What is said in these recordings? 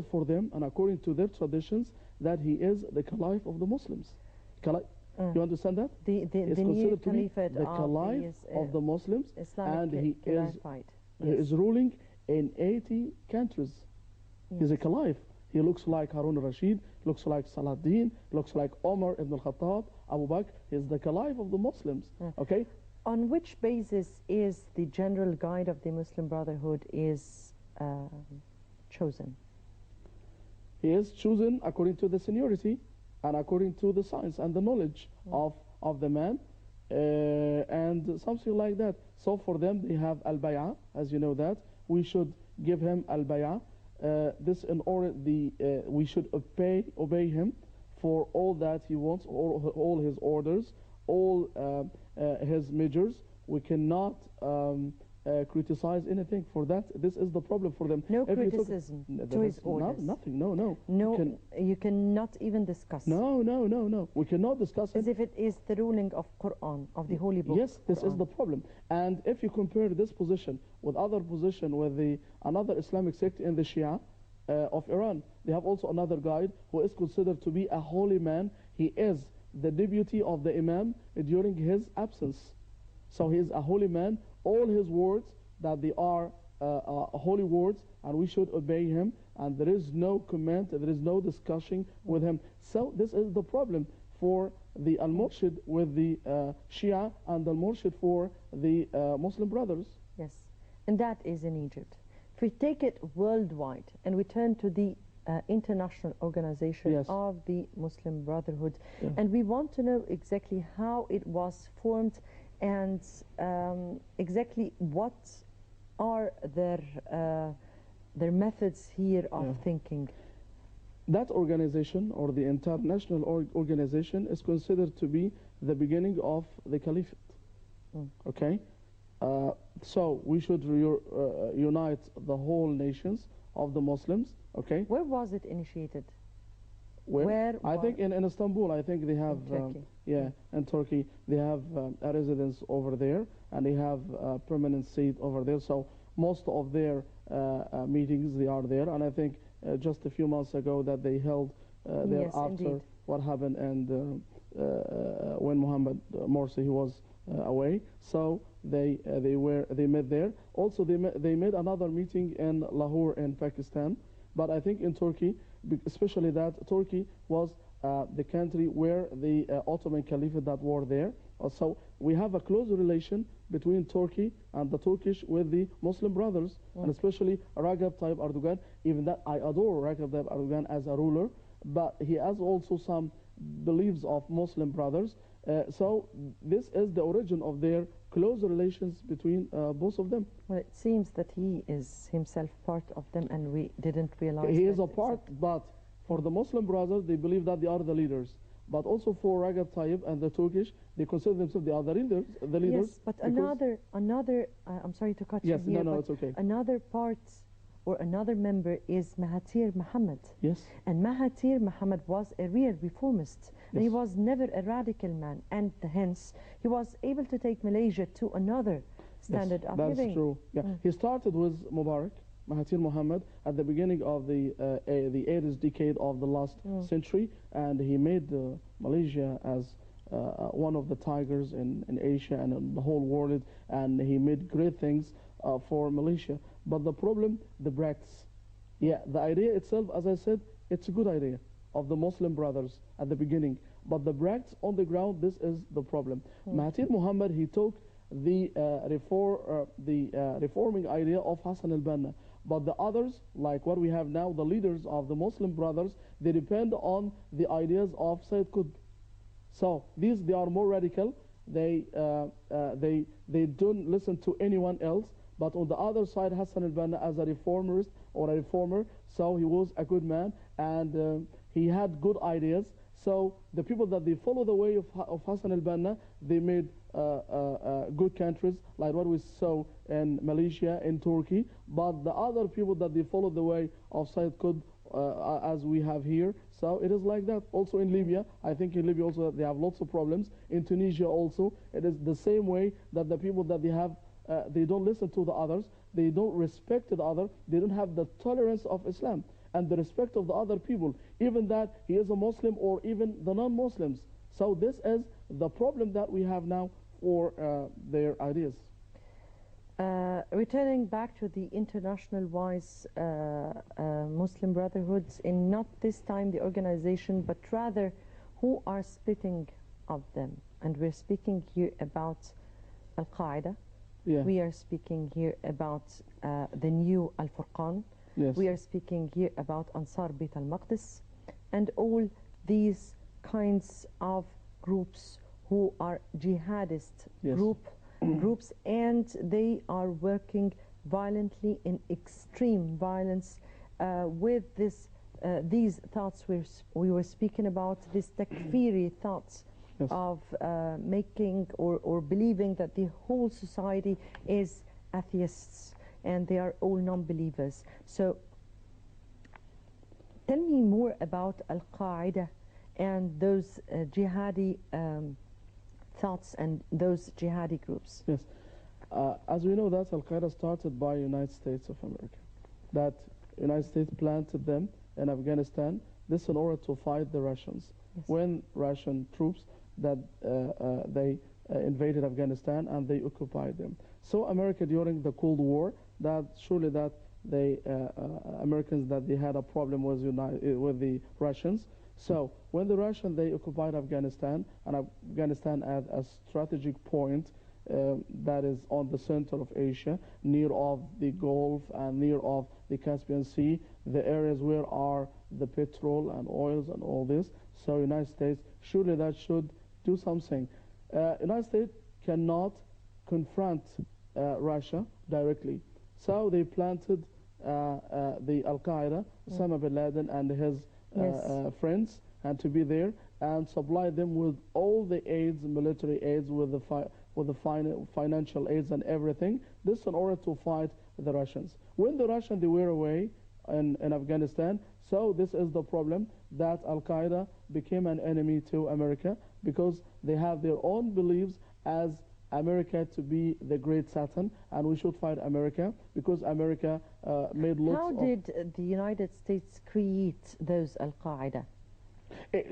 for them, and according to their traditions, that he is the Caliph of the Muslims. You understand that? The new Caliphate the Caliph of the Muslims, and he is ruling in 80 countries. Yes. He's a Caliph. He looks like Harun al-Rashid, looks like Saladin, looks like Omar ibn al-Khattab, Abu Bakr. He's the Caliph of the Muslims. Okay? On which basis is the general guide of the Muslim Brotherhood is chosen? He is chosen according to the seniority and according to the science and the knowledge of the man, and something like that. So for them, they have al-bay'ah, as you know that. We should give him al-bay'ah. This in order we should obey him for all that he wants, all his orders, all his measures. We cannot criticize anything for that. This is the problem for them. No criticism to his orders. Nothing. No. You cannot even discuss. No. We cannot discuss as if it is the ruling of Quran, of the Holy Book. Yes, this is the problem. And if you compare this position with other position with another Islamic sect in the Shia of Iran, they have also another guide who is considered to be a holy man. He is the deputy of the Imam during his absence. So he is a holy man. All his words, that they are holy words, and we should obey him, and there is no comment, there is no discussion with him. So this is the problem for the al-Murshid with the Shia and al-Murshid for the Muslim brothers. Yes, and that is in Egypt. If we take it worldwide and we turn to the international organization of the Muslim Brotherhood, and we want to know exactly how it was formed and exactly what are their methods here of thinking. That organization, or the international organization, is considered to be the beginning of the Caliphate. Okay? So we should unite the whole nations of the Muslims. Okay? Where was it initiated? Where I think in Istanbul, I think they have, in Turkey, they have a residence over there, and they have a permanent seat over there. So most of their meetings, they are there. And I think just a few months ago that they held there after what happened, and when Muhammad Morsi was away. So they met there. Also, they made another meeting in Lahore in Pakistan. But I think in Turkey, especially that Turkey was the country where the Ottoman Caliphate that were there. So we have a close relation between Turkey and the Turkish with the Muslim brothers, and especially Recep Tayyip Erdogan. Even that I adore Recep Tayyip Erdogan as a ruler, but he has also some beliefs of Muslim brothers. So this is the origin of their close relations between both of them. Well, it seems that he is himself part of them, and we didn't realize he is a part, but for the Muslim brothers, they believe that they are the leaders. But also for Recep Tayyip and the Turkish, they consider themselves they are the leaders. Yes, but another, I'm sorry to cut you here. Yes, no, it's okay. Another part or another member is Mahathir Mohamad. Yes. And Mahathir Mohamad was a real reformist. And he was never a radical man, and hence he was able to take Malaysia to another standard of living. That's true. Yeah, he started with Mubarak, Mahathir Mohamad, at the beginning of the 80s decade of the last century, and he made Malaysia as one of the tigers in Asia and in the whole world, and he made great things for Malaysia. But the problem, the bracts. Yeah, the idea itself, as I said, it's a good idea of the Muslim brothers at the beginning. But the bracts on the ground, this is the problem. Mahathir Mohamad, he took the reforming idea of Hassan al-Banna. But the others, like what we have now, the leaders of the Muslim brothers, they depend on the ideas of Sayyid Qutb. So they are more radical. They don't listen to anyone else. But on the other side, Hassan al-Banna, as a reformist or a reformer, so he was a good man, and he had good ideas. So the people that they follow the way of Hassan al-Banna, they made good countries, like what we saw in Malaysia, in Turkey. But the other people that they follow the way of Sayyid Qutb, as we have here, so it is like that. Also in Libya, I think in Libya also they have lots of problems. In Tunisia also, it is the same way that the people that they have, they don't listen to the others, they don't respect the other, they don't have the tolerance of Islam. and the respect of the other people, even that he is a Muslim or even the non-Muslims. So this is the problem that we have now for their ideas. Returning back to the international-wise Muslim brotherhoods, in not this time the organization, but rather who are splitting of them. And we're speaking here about Al-Qaeda. Yeah. We are speaking here about the new Al-Furqan. Yes. We are speaking here about Ansar Bayt al-Maqdis, and all these kinds of groups who are jihadist Yes. groups, and they are working violently in extreme violence with these thoughts we were speaking about, these takfiri thoughts. Yes. Of making or believing that the whole society is atheists and they are all non-believers. So tell me more about Al-Qaeda and those jihadi thoughts and those jihadi groups. Yes. As we know, that Al-Qaeda started by United States of America. That United States planted them in Afghanistan, this in order to fight the Russians. Yes. When Russian troops that they invaded Afghanistan and they occupied them. So America during the Cold War, that surely that the Americans that they had a problem with the Russians. So when the Russians they occupied Afghanistan, and Afghanistan at a strategic point that is on the center of Asia, near of the Gulf and near of the Caspian Sea, the areas where are the petrol and oils and all this. So United States surely that should do something. United States cannot confront Russia directly. So they planted the Al-Qaeda, Osama bin Laden and his friends, and to be there and supply them with all the aids, military aids, with the financial aids and everything. This in order to fight the Russians. When the Russians they were away in Afghanistan, so this is the problem that Al-Qaeda became an enemy to America, because they have their own beliefs as America to be the great Satan, and we should fight America because America made lots of... How did the United States create those Al-Qaeda?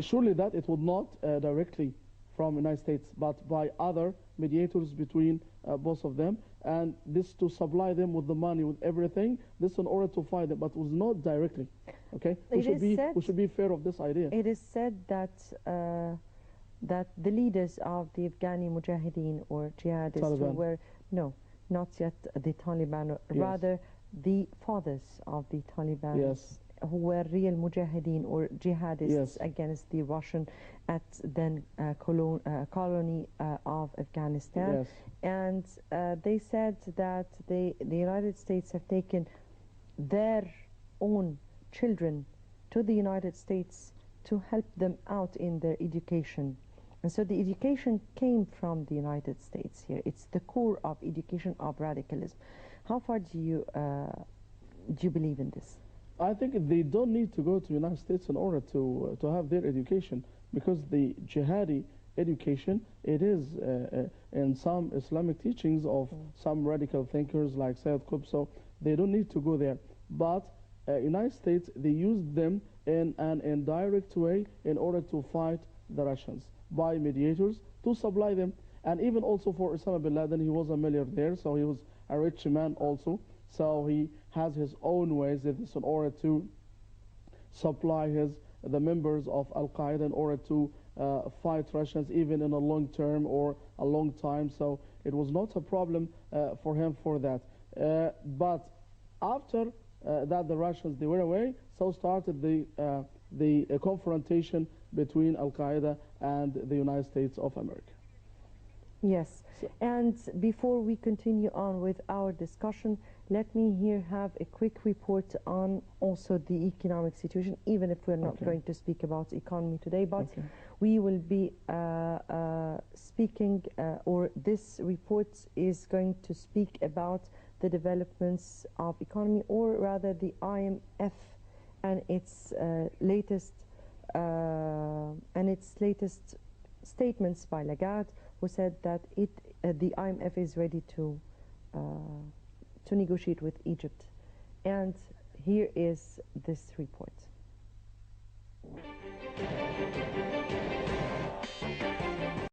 Surely that it would not directly from the United States, but by other mediators between both of them, and this to supply them with the money, with everything, this in order to fight them, but it was not directly. Okay, we should be fair of this idea. It is said that that the leaders of the Afghani Mujahideen or jihadists Taliban. who were, no, not yet the Taliban, rather the fathers of the Taliban, yes, who were real Mujahideen or jihadists, yes, against the Russian at then colony of Afghanistan. Yes. And they said that the United States have taken their own children to the United States to help them out in their education. And so the education came from the United States here. It's the core of education of radicalism. How far do you believe in this? I think they don't need to go to the United States in order to have their education, because the jihadi education, it is in some Islamic teachings of some radical thinkers like Sayyid Qutb, so they don't need to go there. But United States, they used them in an indirect way in order to fight the Russians by mediators to supply them. And even also for Osama bin Laden, he was a millionaire, so he was a rich man also. So he has his own ways in order to supply the members of Al-Qaeda in order to fight Russians even in a long term or a long time. So it was not a problem for him for that. But after that the Russians, they were away, so started the confrontation between Al-Qaeda and the United States of America. Yes, and before we continue on with our discussion, let me here have a quick report on also the economic situation, even if we're not going to speak about economy today, but we will be speaking, or this report is going to speak about the developments of economy, or rather the IMF and its latest statements by Lagarde, who said that the IMF is ready to negotiate with Egypt. And here is this report.